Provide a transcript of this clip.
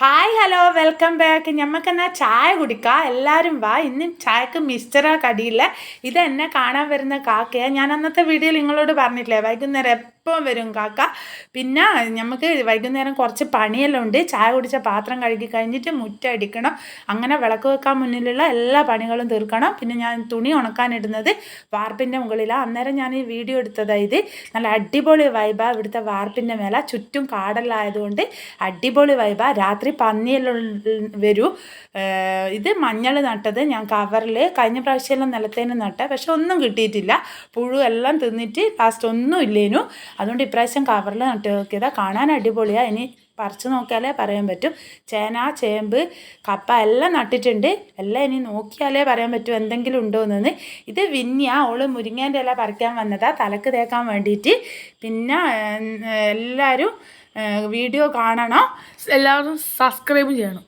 Hi hello welcome back. ഞമ്മക്കെന്നാ ചായ കുടിക്കാം. എല്ലാവരും വാ. ഇന്ന് ചായക്ക് മിക്സ്ചറാ കടിയില്ല. ഇതെന്നെ കാണാൻ വരുന്ന കാക്കയാണ്. ഞാൻ അന്നത്തെ വീഡിയോയിൽ നിങ്ങളോട് പറഞ്ഞിട്ടില്ലേ, വൈകുന്നേരം എപ്പം വരും കാക്ക. പിന്നെ നമുക്ക് വൈകുന്നേരം കുറച്ച് പണിയെല്ലാം ഉണ്ട്. ചായ കുടിച്ച പാത്രം കഴുകി കഴിഞ്ഞിട്ട് മുറ്റടിക്കണം. അങ്ങനെ വിളക്ക് വെക്കാൻ മുന്നിലുള്ള എല്ലാ പണികളും തീർക്കണം. പിന്നെ ഞാൻ തുണി ഉണക്കാനിടുന്നത് വാർപ്പിൻ്റെ മുകളിലാണ്. അന്നേരം ഞാൻ ഈ വീഡിയോ എടുത്തതാണ്. ഇത് നല്ല അടിപൊളി വൈബാണ്. ഇവിടുത്തെ വാർപ്പിൻ്റെ മേലെ ചുറ്റും കാടെല്ലാം ആയതുകൊണ്ട് അടിപൊളി വൈബാണ്. രാത്രി പന്നിയെല്ലാം വരും. ഇത് മഞ്ഞൾ നട്ടത് ഞാൻ കവറിൽ കഴിഞ്ഞ പ്രാവശ്യമെല്ലാം നിലത്തേന് നട്ട, പക്ഷെ ഒന്നും കിട്ടിയിട്ടില്ല. പുഴു എല്ലാം തിന്നിട്ട് ലാസ്റ്റ് ഒന്നും ഇല്ലേനു. അതുകൊണ്ട് ഇപ്രാവശ്യം കവറിൽ നട്ട് നോക്കിയതാണ്. കാണാൻ അടിപൊളിയാണ്. ഇനി പറിച്ച് നോക്കിയാലേ പറയാൻ പറ്റും. ചേന, ചേമ്പ്, കപ്പ എല്ലാം നട്ടിട്ടുണ്ട്. എല്ലാം ഇനി നോക്കിയാലേ പറയാൻ പറ്റും എന്തെങ്കിലും ഉണ്ടോയെന്ന്. ഇത് വിന്യ, ഓള് മുരിങ്ങേൻ്റെ ഇല പറിക്കാൻ വന്നതാണ് തലക്ക് തേക്കാൻ വേണ്ടിയിട്ട്. പിന്നെ എല്ലാവരും വീഡിയോ കാണണം, എല്ലാവരും സബ്സ്ക്രൈബ് ചെയ്യണം.